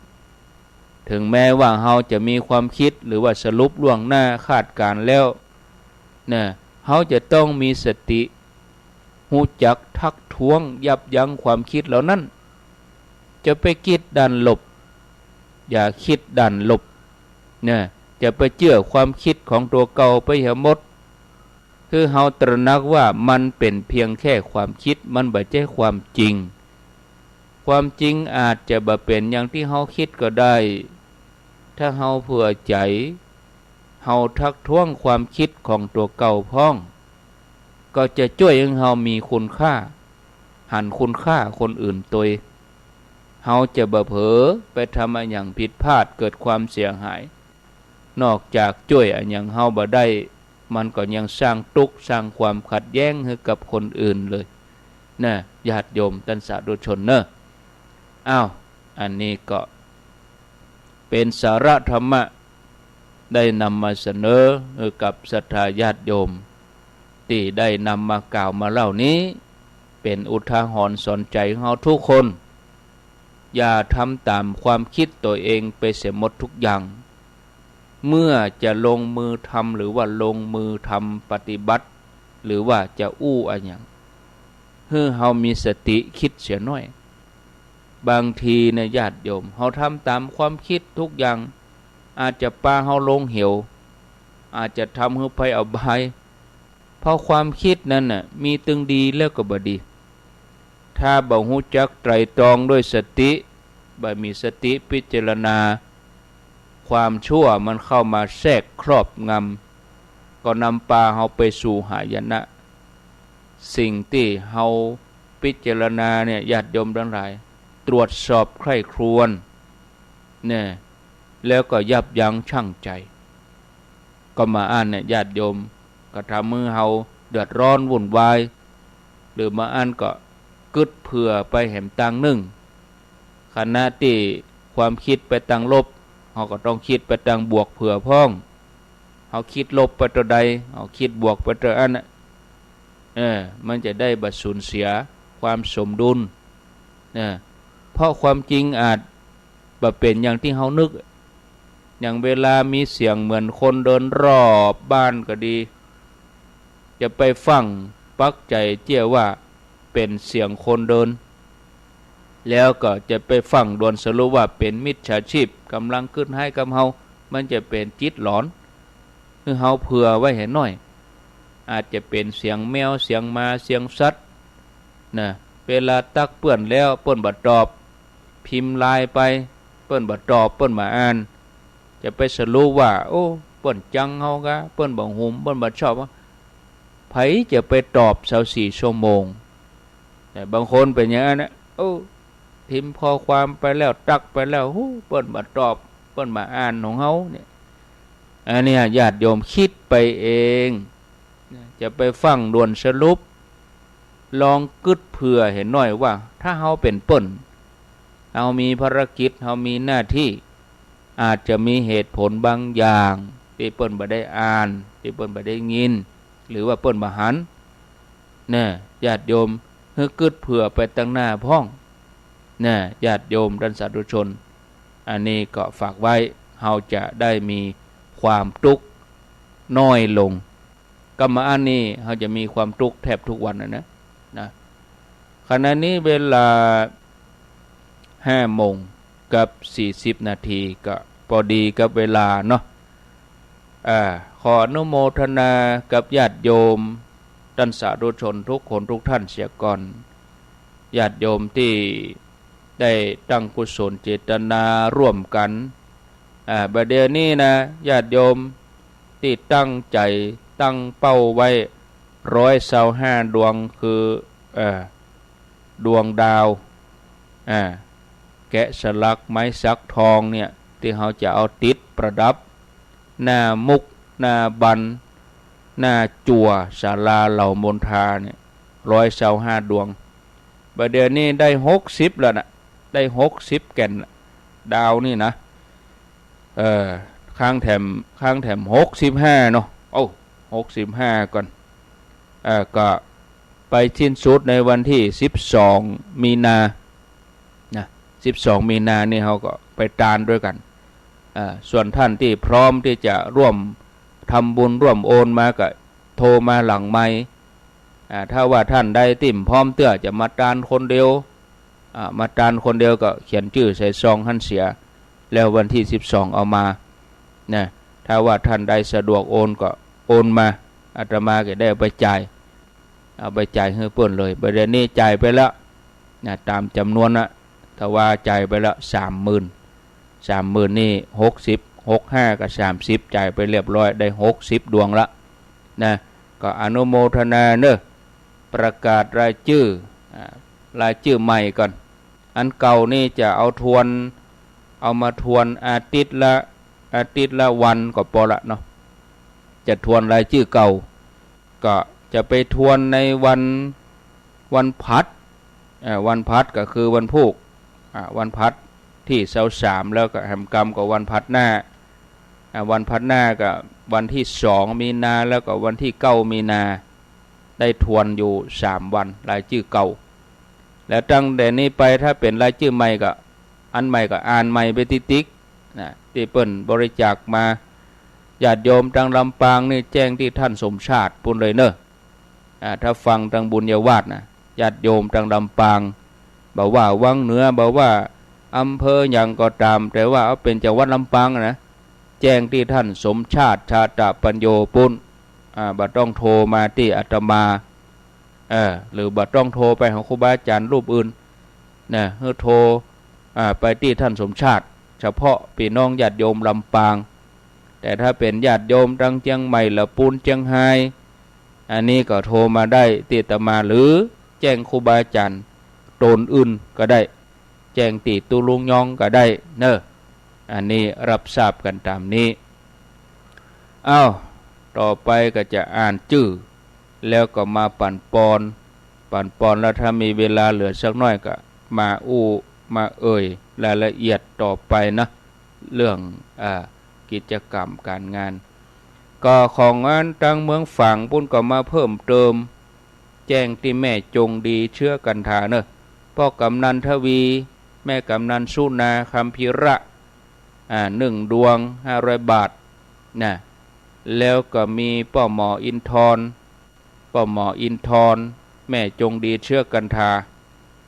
ถึงแม้ว่าเฮาจะมีความคิดหรือว่าสรุปล่วงหน้าคาดการแล้วนะเฮาจะต้องมีสติหูจักทักท้วงยับยั้งความคิดเหล่านั้นจะไปคิดดันหลบอย่าคิดดันหลบนะจะไปเชื่อความคิดของตัวเก่าไปเหี่ยหมดคือเฮาตระหนักว่ามันเป็นเพียงแค่ความคิดมันบ่ใช่ความจริงความจริงอาจจะบ่เป็นอย่างที่เฮาคิดก็ได้ถ้าเฮาเผื่อใจเฮาทักท้วงความคิดของตัวเก่าพ้องก็จะช่วยให้เฮามีคุณค่าหันคุณค่าคนอื่นตัวเฮาจะบ่เผลอไปทำอะไรอย่างผิดพลาดเกิดความเสียหายนอกจากช่วยอันอย่างเฮาบ่ได้มันก็ยังสร้างทุกข์สร้างความขัดแย้งให้กับคนอื่นเลยนะญาติโยมท่านสาธุชนเนอะอันนี้ก็เป็นสาระธรรมะได้นำมาเสนอกับศรัทธาญาติโยม ที่ได้นำมากล่าวมาเล่านี้เป็นอุทาหรณ์สอนใจของเราทุกคนอย่าทำตามความคิดตัวเองไปเสียหมดทุกอย่างเมื่อจะลงมือทำหรือว่าลงมือทำปฏิบัติหรือว่าจะอะไรอย่างให้เฮามีสติคิดเสียหน่อยบางทีในญาติโยมเฮาทำตามความคิดทุกอย่างอาจจะปาเฮาลงเหวอาจจะทำให้ภัยอบายเพราะความคิดนั้นน่ะมีตึงดีแล้วก็บ่ดีถ้าบ่ฮู้จักไตร่ตรองด้วยสติบ่มีสติพิจารณาความชั่วมันเข้ามาแทรกครอบงำก็นำพาเฮาไปสู่หายนะสิ่งที่เฮาพิจารณาเนี่ยญาติโยมทั้งหลายตรวจสอบใคร่ครวญเนี่ยแล้วก็ยับยั้งชั่งใจก็มาอ่านเนี่ยญาติโยมก็ทำมือเฮาเดือดร้อนวุ่นวายหรือมาอ่านก็กึดเผื่อไปแหมตังหนึ่งขณะที่ความคิดไปตังลบเฮาก็ต้องคิดไปตังบวกเผื่อพ้องเฮาคิดลบไปตัวใดเฮาคิดบวกไปตัวอันน่ะมันจะได้บ่สูญเสียความสมดุลเพราะความจริงอาจบ่เป็นอย่างที่เฮานึกอย่างเวลามีเสียงเหมือนคนเดินรอบบ้านก็ดีจะไปฟังปักใจเจี้ยว่าเป็นเสียงคนเดินแล้วก็จะไปฟังด่วนสรุปว่าเป็นมิจฉาชีพกำลังขึ้นให้กับเฮามันจะเป็นจิตหลอนคือเฮาเผื่อไว้ให้น้อยอาจจะเป็นเสียงแมวเสียงหมาเสียงสัตว์เวลาตักเปื้อนแล้วเปิ้นบ่ตอบพิมพ์ไลน์ไปเปิ้นบ่ตอบเปิ้นมาอ่านจะไปสรุปว่าโอ้เปิ้นจังเฮากะเปิ้นบ่หุมเปิ้นบ่ชอบไผจะไปตอบ24ชั่วโมงแต่บางคนเป็นอย่างนั้นนะโอ้พิมพ์ข้อความไปแล้วตักไปแล้วเปิ้นบ่ตอบเปิ้นมาอ่านของเฮาเนี่ยอันนี้ญาติโยมคิดไปเองจะไปฟังด่วนสรุปลองกึดเผื่อเห็นหน่อยว่าถ้าเฮาเป็นเปิ้นเฮามีภารกิจเฮามีหน้าที่อาจจะมีเหตุผลบางอย่างที่เปิ้นบ่ได้อ่านที่เปิ้นบ่ได้ยินหรือว่าเปิ้นบ่หันญาติโยมให้กึดเผื่อไปตั้งหน้าพ้องญาติโยมท่านสาธุชนอันนี้ก็ฝากไว้เฮาจะได้มีความทุกข์น้อยลงก็มาอันนี้เฮาจะมีความทุกข์แทบทุกวันนะขณะนี้เวลา5 โมงกับ40 นาทีก็พอดีกับเวลาเนาะขออนุโมทนากับญาติโยมท่านสาธุชนทุกคนทุกท่านเสียก่อนญาติโยมที่ได้ตั้งกุศลเจตนาร่วมกันบัดเดี๋ยวนี้นะญาติโยมที่ตั้งใจตั้งเป้าไว้125 ดวงคือดวงดาวแกะสลักไม้สักทองเนี่ยที่เขาจะเอาติดประดับหน้ามุกหน้าบันหน้าจั่วศาลาเหล่ามนทาเนี่ย125 ดวงบัดเดี๋ยวนี้ได้60แล้วนะได้60แก่นดาวนี่นะข้างแถม65เนาะ65ก่อนก็ไปสิ้นสุดในวันที่12 มีนา12 มีนานี่เขาก็ไปตานด้วยกันส่วนท่านที่พร้อมที่จะร่วมทำบุญร่วมโอนมาก็โทรมาหลังไมค์ถ้าว่าท่านได้ติ่มพร้อมเตื้อจะมาตานคนเดียวมาตานคนเดียวก็เขียนชื่อใส่ซองท่านเสียแล้ววันที่12เอามาถ้าว่าท่านได้สะดวกโอนก็โอนมาอาตมาก็ได้เอาไปจ่ายให้เพิ่นเลยประเด็นนี้จ่ายไปแล้วตามจำนวนนะถ้าว่าจ่ายไปแล้ว30,000นี่65กับ30จ่ายไปเรียบร้อยได้60 ดวงละก็อนุโมทนาเนอะประกาศรายชื่อใหม่ก่อนอันเก่านี่จะเอามาทวนอาทิตย์ละวันก็พอละเนาะจะทวนรายชื่อเก่าก็จะไปทวนในวันพัดวันพัดก็คือวันพุธวันพัดที่23แล้วก็แห่มกรรมก็วันพัดหน้าวันพัดหน้าก็วันที่2 มีนาแล้วก็วันที่9 มีนา ได้ทวนอยู่3 วันรายชื่อเก่าแล้วตั้งแต่นี้ไปถ้าเป็นรายชื่อใหม่ก็อันใหม่ก็อ่านใหม่ไปติ๊กนะที่เปิ้นบริจาคมาญาติโยมทางลำปางนี่แจ้งที่ท่านสมชาติปุ่นเลยเนอะถ้าฟังทางบุญญาวาสนะญาติโยมทางลำปางบอกว่าวังเหนือบอกว่าอำเภออย่างก็ตามแต่ว่าเอาเป็นจังหวัดลำปางนะแจ้งที่ท่านสมชาติชาตปัญโยปุ่นบ่ต้องโทรมาที่อาตมาหรือบ่ต้องโทรไปของครูบาอาจารย์รูปอื่นนะให้โทรไปที่ท่านสมชาติเฉพาะพี่น้องญาติโยมลำปางแต่ถ้าเป็นญาติโยมทางเชียงใหม่ละปูนเชียงไฮ้อันนี้ก็โทรมาได้ที่อาตมาหรือแจ้งครูบาอาจารย์ตนอื่นก็ได้แจ้งตีตุลุงยองก็ได้เนอะอันนี้รับทราบกันตามนี้ต่อไปก็จะอ่านชื่อแล้วก็มาปั่นปอนแล้วถ้ามีเวลาเหลือสักน้อยก็มามารายละเอียดต่อไปนะเรื่องกิจกรรมการงานก็ของงานทางเมืองฝั่งปุ่นก็มาเพิ่มเติมแจ้งที่แม่จงดีเชื่อกันทาเนอะพ่อกำนันทวีแม่กำนันสุนาคำพิระ1 ดวง500 บาทนะแล้วก็มีป้อหมออินทรแม่จงดีเชื่อกันทา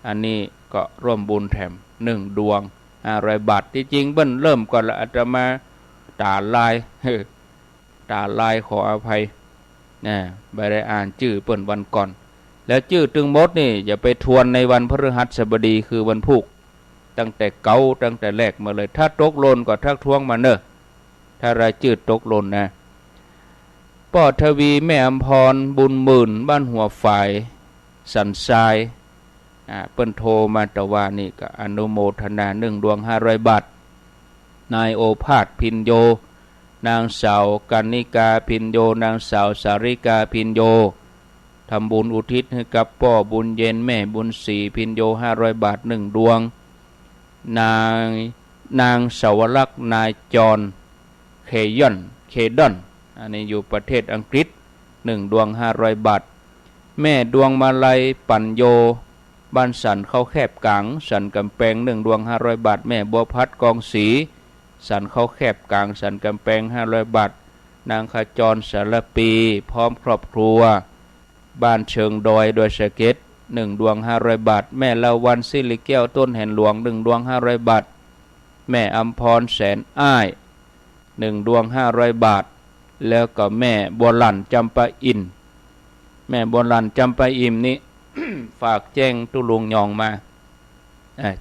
อันนี้ก็ร่วมบุญแถม1 ดวง500 บาทที่จริงเบิ้ลเริ่มก่อนละอาตมาตาลายขออภัยนะไม่ได้อ่านชื่อเปิ้นวันก่อนแล้วชื่อตึงมดนี่อย่าไปทวนในวันพฤหัสบดีคือวันพุธตั้งแต่แรกมาเลยถ้าตกหล่นก็ทักท้วงมาเนอะถ้ารายชื่อตกหล่นนะป้อทวีแม่อำพรบุญหมื่นบ้านหัวฝ่ายสันทรายเปิ้นโทรมาตะวานี่ก็อนุโมทนา1 ดวง500 บาทนายโอภาสพินโยนางสาวกันนิกาพินโยนางสาวสาริกาพินโยทำบุญอุทิศให้กับพ่อบุญเย็นแม่บุญศรีพินโย500 บาท1 ดวงนางสาวลักษณ์นายจรเคดอนอันนี้อยู่ประเทศอังกฤษ1 ดวง500 บาทแม่ดวงมาลัยปัญโยบ้านสันเข้าแคบกลางสันกำแพง1 ดวง500 บาทแม่บัวพัดกองศรีสันเข้าแคบกลางสันกำแพง500 บาทนางขจรสารปีพร้อมครอบครัวบ้านเชิงดอยโดยสเก็ต1 ดวง500 บาทแม่ละวันสิริแก้วต้นแห่นหลวง1 ดวง500 บาทแม่อำพรแสนอ้าย1 ดวง500 บาทแล้วก็แม่บัวลันจำปาอินแม่บัวลันจำปาอิมนี้ ฝากแจ้งตุลุงยองมา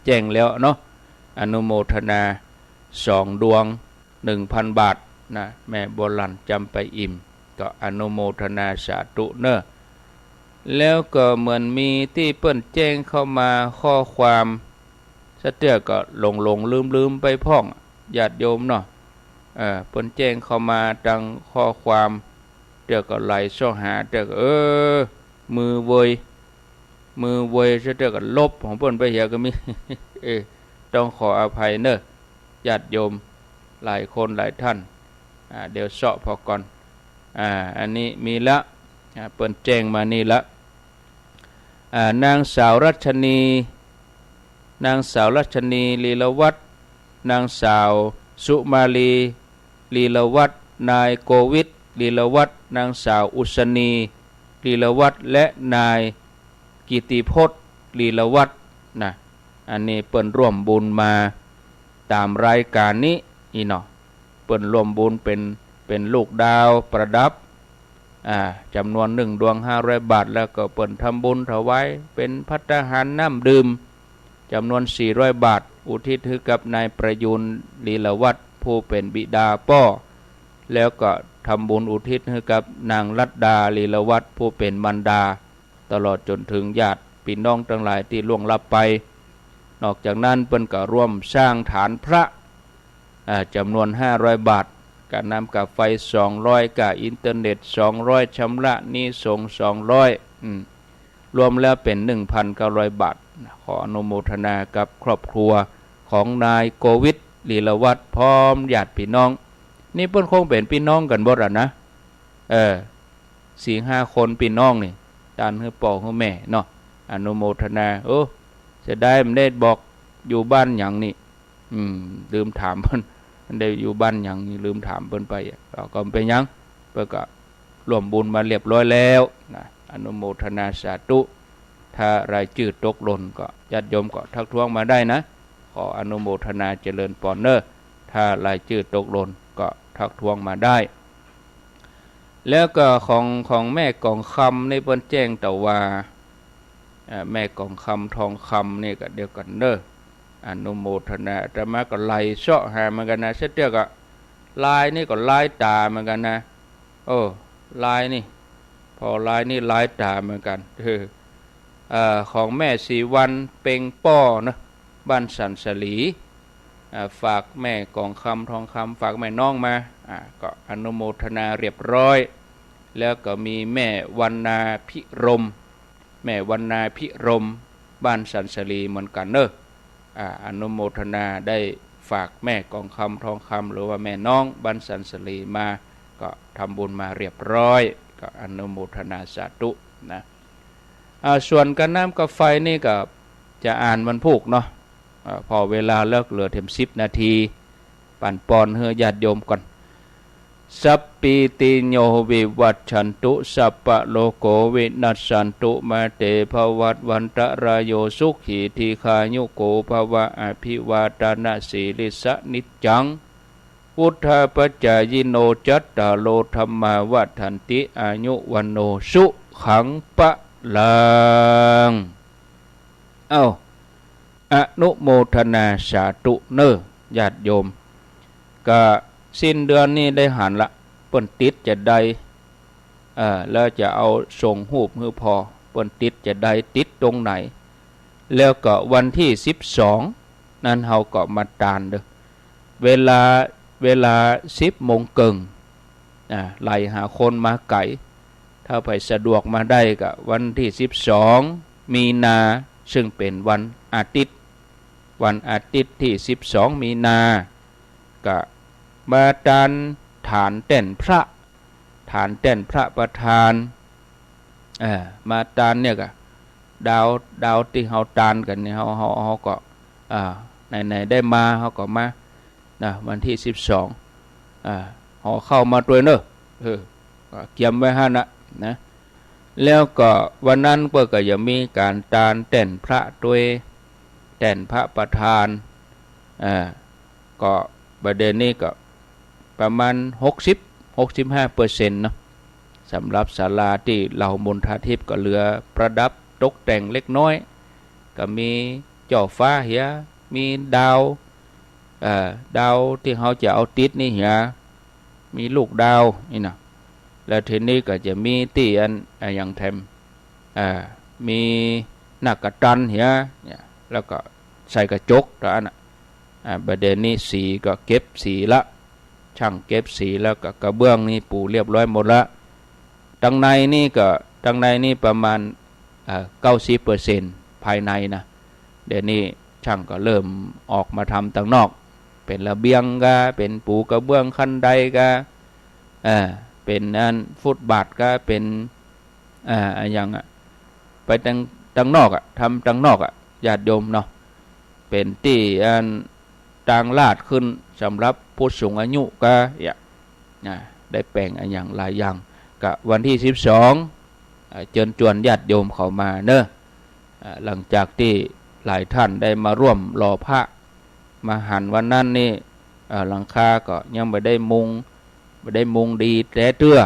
แจ้งแล้วเนาะอนุโมทนา2 ดวง 1,000 บาทนะแม่บัวลันจำปาอิมก็อนุโมทนาสาธุเนอะแล้วก็เหมือนมีที่เปิ้นแจ้งเข้ามาข้อความสะเตือก็หลงลืมไปพ่องญาติโยมเนาะเปิ้นแจ้งเข้ามาดังข้อความเตือก็ไหลซ่อหาเตือก็มือเวยสะเตือก็ลบของเปิ้นไปเหียก็มี ต้องขออภัยเนอะญาติโยมหลายคนหลายท่านเดี๋ยวเสาะพอก่อนอันนี้มีละเปิ้นแจ้งมานี่ละนางสาวรัชนีลีลวัฒน์นางสาวสุมาลีลีลวัฒน์นายโกวิทลีลวัฒน์นางสาวอุษณีลีลวัฒน์และนายกิติพจน์ลีลวัฒน์นะอันนี้เปิ้นร่วมบุญมาตามรายการนี้อีเนาะเปิ้นร่วมบุญเป็นลูกดาวประดับจำนวน1 ดวง500 บาทแล้วก็เปิ้นทำบุญถวายเป็นภัตตาหารน้ำดื่มจำนวน400 บาทอุทิศให้กับนายประยุนลีลวัฒน์ผู้เป็นบิดาป้อแล้วก็ทำบุญอุทิศให้กับนางลัดดาลีลวัฒน์ผู้เป็นมารดาตลอดจนถึงญาติพี่น้องทั้งหลายที่ล่วงลับไปนอกจากนั้นเปิ้นก็ร่วมสร้างฐานพระจำนวน500 บาทการนำกับไฟ200กับอินเทอร์เน็ต200ชำระหนี้ส่ง200รวมแล้วเป็น 1,900 บาทขออนุโมทนากับครอบครัวของนายโกวิทลีลวัฒน์พร้อมญาติพี่น้องนี่เพิ่นคงเป็นพี่น้องกันบ่ล่ะนะ4-5 คนพี่น้องนี่ ตานให้พ่อให้แม่เนาะอนุโมทนาโอ้จะได้มันได้บอกอยู่บ้านอย่างนี้ลืมถามเพิ่นมันได้อยู่บ้านอย่างนี้ลืมถามเพิ่นไปก็เป็นยังเพิ่นก็ร่วมบุญมาเรียบร้อยแล้วนะอนุโมทนาสาธุถ้ารายชื่อตกหล่นก็ญาติโยมก็ทักท้วงมาได้นะขออนุโมทนาเจริญปอนเนอร์ถ้ารายชื่อตกหล่นก็ทักท้วงมาได้แล้วก็ของแม่กองคำในเปิ้นแจ้งแต่ว่าแม่กองคำทองคำนี่ก็เดียวกันเนออนุโมทนาแต่มาก็ไล่เสาะหาเหมือนกันนะเสียเดียวก็ลายนี่ก็ลายตาเหมือนกันนะลายนี่พอลายนี่ลายตาเหมือนกันของแม่สีวันเป่งป้อนะบ้านสันสลีฝากแม่กองคำทองคำฝากแม่น้องมาก็อนุโมทนาเรียบร้อยแล้วก็มีแม่วรรณาพิรมแม่วรรณาพิรมบ้านสันสลีเหมือนกันเนอะอนุโมทนาได้ฝากแม่กองคำทองคำหรือว่าแม่น้องบ้านสันสลีมาก็ทำบุญมาเรียบร้อยก็อนุโมทนาสาธุนะส่วนการน้ำกับไฟนี่ก็จะอ่านวันพุกเนาะพอเวลาเลิกเหลือเต็ม10 นาทีปั่นปอนเฮือญาติโยมก่อนสัพปิติโยวิวัชชันตุสัพพะโลโกวินัสสันตุมาเตภวัตวันตรายโยสุขีทีคายุโกภวะอภิวาทนาสีลิสนิจจังพุทธปัจจายโนจัตตาโลธรรมาวัฏันติอายุวันโนสุขังปะลังอนุโมทนาสาธุเนอญาติโยมก็สิ้นเดือนนี้ได้หันละเปิ้นติดจะได้แล้วจะเอาส่งรูปให้พอเปิ้นติดจะได้ติดตรงไหนแล้วก็วันที่12นั้นเฮาก็มาตานเด้อเวลา10 โมงครึ่งไล่หาคนมาไก่ถ้าไปสะดวกมาได้ก็วันที่12 มีนาซึ่งเป็นวันอาทิตย์ที่12 มีนาก็มาตานฐานแต้นพระประธานมาตานเนี่ยก็ดาวที่เฮาตานกันเนี่ยเฮาก็ไหนได้มาเฮาก็มานะวันที่12เฮาเข้ามาด้วยเนอะก็เตรียมไว้หั่นนะแล้วก็วันนั้นก็จะมีการตานแต้นพระด้วยแต้นพระประธานก็ประเด็นนี้ก็ประมาณ65%เนาะสำหรับศาลาที่เหล่ามณฑาทิพย์ก็เหลือประดับตกแต่งเล็กน้อยก็มีเจ้าฟ้าเหียมีดาวที่เขาจะเอาติดนี่เหียมีลูกดาวนี่นะแล้วทีนี้ก็จะมีที่อย่างแถมมีนักกระตันเหียเนี่ยแล้วก็ใส่กระจกตัวนั้นประเด็นนี้สีก็เก็บสีละช่างเก็บสีแล้วก็กระเบื้องนี่ปูเรียบร้อยหมดละตังในนี่ประมาณ90% ภายในนะเดี๋ยวนี้ช่างก็เริ่มออกมาทำตังนอกเป็นระเบียงก็เป็นปูกระเบื้องขั้นใดก็เป็นฟุตบาทก็เป็นอย่างไปตังนอกทำตังนอกญาติโยมเนาะเป็นที่ต่างลาดขึ้นสำหรับผู้สูงอายุก็ได้แปลงอย่างหลายอย่างกับวันที่12เชิญชวนญาติโยมเข้ามาเนอะหลังจากที่หลายท่านได้มาร่วมรอพระมาหันวันนั้นนี่หลังคาก็ยังไม่ได้มุงดีแต่เตื้อ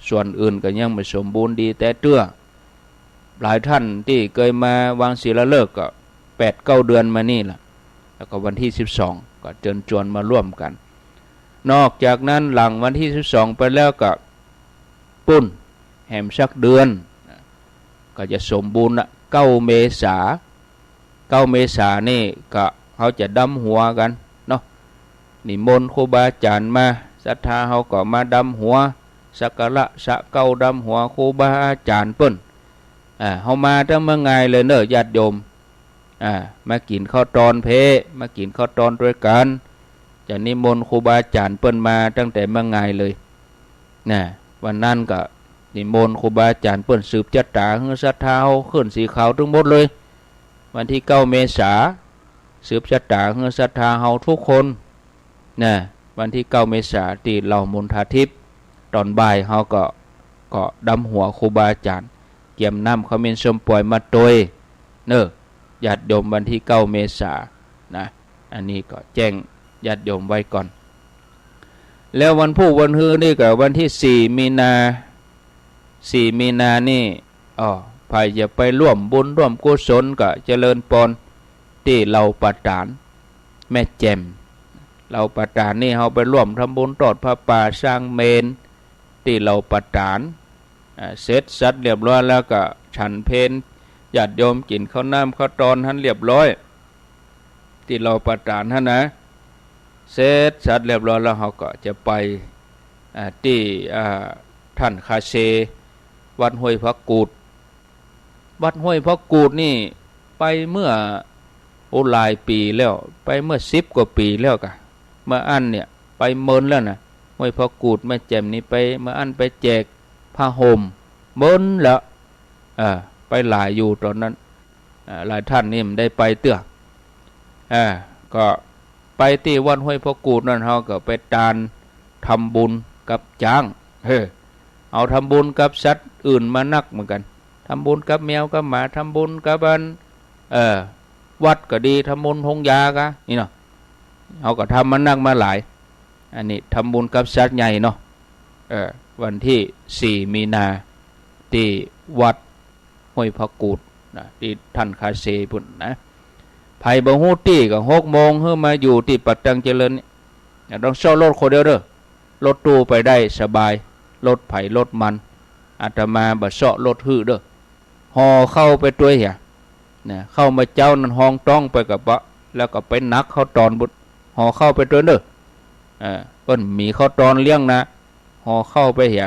ส่วนอื่นก็ยังไม่สมบูรณ์ดีแต่เตื้อหลายท่านที่เคยมาวางศิลาฤกษ์ก็8-9 เดือนมานี่ล่ะแล้วก็วันที่12ก็เชิญชวนมาร่วมกันนอกจากนั้นหลังวันที่12ไปแล้วก็ปุ้นแหมสักเดือนก็จะสมบูรณ์ละ9 เมษายนนี่ก็เขาจะดำหัวกันเนาะนิมนต์ครูบาอาจารย์มาศรัทธาเขาก็มาดำหัวสักการะสะเก้าดำหัวครูบาอาจารย์เปิ้นเขามาตั้งเมื่อไงเลยเนอะญาติโยมมากินข้าวตอนเพมากินข้าวตอนด้วยกันจะนิมนต์ครูบาอาจารย์เปิ้นมาตั้งแต่เมื่อไงเลยวันนั้นก็ นิมนต์ครูบาอาจารย์เปิ้นสืบจัตตาเฮือศรัทธาเฮาขึ้นสีขาวทั้งหมดเลยวันที่9 เมษาสืบจัตตาเฮือศรัทธาเฮาทุกคนนะวันที่9 เมษาที่เหล่ามนทาทิพย์ตอนบ่ายเฮาก็ดำหัวครูบาอาจารย์เกี่ยมน้ำเขาเมนสมปล่อยมาโดยญาติโยมวันที่9 เมษานะอันนี้ก็แจ้งญาติโยมไว้ก่อนแล้ววันพุธวันฮือนี่ก็วันที่4 มีนานี่ใครจะไปร่วมบุญร่วมกุศลก็เจริญพรที่เราปฐานแม่แจ่มเราปฐานนี่เราไปร่วมทำบุญทอดผ้าป่าสร้างเมนที่เราปฐานเสร็จสัตว์เรียบร้อยแล้วก็ฉันเพลญาติโยมกินข้าวน้ำข้าวตอนท่านเรียบร้อยที่เราปฐานท่านนะเสร็จสัตว์เรียบร้อยแล้วเราก็จะไปที่ท่านคาเชวัดห้วยพระกูดวัดห้วยพระกูดนี่ไปเมื่อหลายปีแล้วไปเมื่อ10 กว่าปีแล้วกะเมื่ออันเนี่ยไปเมินแล้วนะห้วยพระกูดแม่แจ่มนี่ไปเมื่ออันไปแจกผ้าห่มเมินแล้วไปหลายอยู่ตอนนั้นหลายท่านนี่มันได้ไปเตื้อก็ไปที่วัดห้วยพระกูดนั่นเขาก็ไปตานทำบุญกับจ้างเอาทำบุญกับสัตว์อื่นมานักเหมือนกันทำบุญกับแมวกับหมาทำบุญกับวัดก็ดีทำบุญทงยากะนี่เนาะเขาก็ทำมานักมาหลายอันนี้ทำบุญกับสัตว์ใหญ่เนาะวันที่4 มีนาที่วัดห้วยพระกูดนะที่ท่านคาเซพุ่นนะไผ่บะฮู้ตี้ก็6 โมงเพื่อมาอยู่ที่ปัตตังเจริญนี่ต้องเช่ารถคนเดียวเด้อรถตู้ไปได้สบายรถไผ่รถมันอาตมาบ่เซาะรถฮื้อเด้อห่อเข้าไปตัวเหี้ยนะเข้ามาเจ้านั่นห้องต้องไปกับปะแล้วก็ไปนักเข้าตอนบุห่อเข้าไปตัวเด้อเปิ้นมีเข้าตอนเลี้ยงนะห่อเข้าไปเหี้ย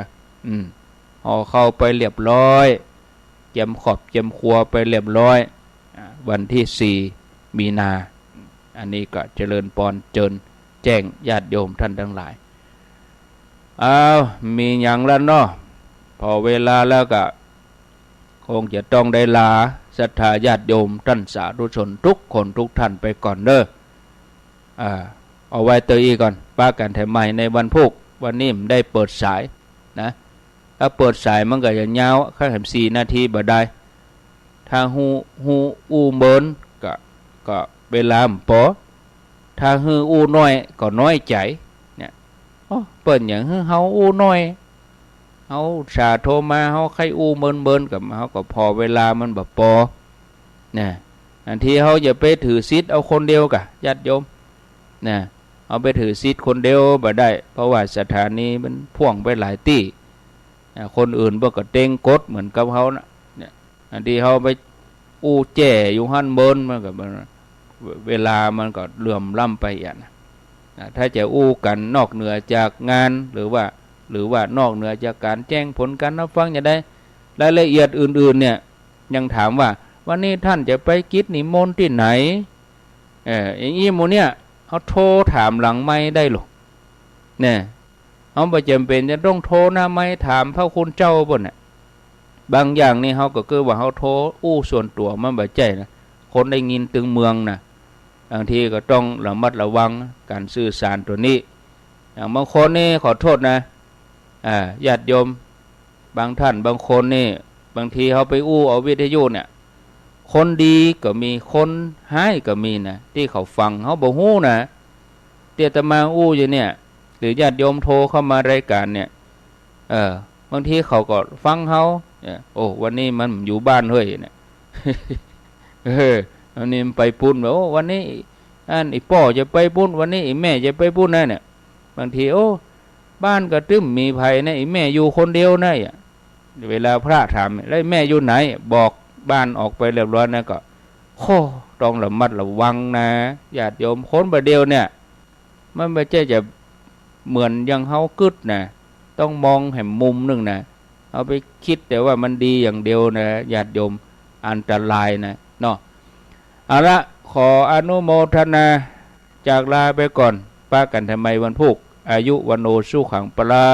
ห่อเข้าไปเรียบร้อยเจียมขอบเจียมครัวไปเรียบร้อยวันที่4 มีนาอันนี้ก็เจริญพรเจิญแจ้งญาติโยมท่านทั้งหลายมีอย่างแล้วเนาะพอเวลาแล้วก็คงจะต้องได้ลาศรัทธาญาติโยมท่านสาธุชนทุกคนทุกท่านไปก่อนเด้อเอาไว้เตยก่อนป้ากันแถมใหม่ในวันพุธวันนี้มันได้เปิดสายนะถ้าเปิดสายมันก็จะยาวแค่4 นาทีบ่ได้ถ้าฮูอู้เมินก็เวลาพอถ้าฮูอู้น้อยก็น้อยใจเนี่ยเปิ้นอย่างเฮาอู้น้อยเฮาสาโทรมาเฮาใครอู้เมินกับเฮาก็พอเวลามันบ่พอเนี่ยอันที่เฮาอย่าไปถือศีลเอาคนเดียวกะญาติโยมนะเอาไปถือศีลคนเดียวบ่ได้เพราะว่าสถานีมันพ่วงไปหลายที่คนอื่นบ่ก็เต็งกดเหมือนกับเฮานะเนี่ยอันที่เฮาไปอู้แจ้อยู่หั่นเมินมันก็เวลามันก็เหลื่อมล้ำไปอย่างนะถ้าจะอู้กันนอกเหนือจากงานหรือว่านอกเหนือจากการแจ้งผลการรับฟังอย่างใดรายละเอียดอื่นๆเนี่ยยังถามว่าวันนี้ท่านจะไปกิจนิมนต์ที่ไหนอย่างนี้โมเนี่ยเขาโทรถามหลังไม้ได้หรอเนี่ยเขาไม่จำเป็นจะต้องโทรหน้าไม้ถามพระคุณเจ้าบ่เนี่ยบางอย่างนี่เขาก็คือว่าเขาโทรอู้ส่วนตัวมันบ่ใจนะคนได้ยินตึงเมืองนะบางทีก็ต้องระมัดระวังการสื่อสารตัวนี้อย่างบางคนนี่ขอโทษนะญาติโยมบางท่านบางคนนี่บางทีเขาไปอู้เอาวิทยุเนี่ยคนดีก็มีคนหายก็มีนะที่เขาฟังเขาบ่ฮู้นะเตี้ยตมาอู้อยู่เนี่ยหรือญาติโยมโทรเข้ามารายการเนี่ยบางทีเขาก็ฟังเขาโอ้วันนี้มันอยู่บ้านเฮ้ยเนี่ยวันนี้มันไปปุ้นโอ้วันนี้ไอ้พ่อจะไปปุ้นวันนี้ไอ้แม่จะไปปุ้นนะเนี่ยบางทีโอ้บ้านก็ตึ้มมีภัยนะไอ้แม่อยู่คนเดียวนะเวลาพระถามแล้วแม่อยู่ไหนบอกบ้านออกไปเรียบร้อยนะก็ต้องระมัดระวังนะญาติโยมคนประเดียวเนี่ยมันไม่ใช่จะเหมือนยังเฮากึดนะต้องมองให้มุมนึงนะเอาไปคิดแต่ว่ามันดีอย่างเดียวนะญาติโยมอันตรายนะเนาะเอาละขออนุโมทนาจากลาไปก่อนป้ากันทำไมวันพุธอายุวันโนสุขังปลา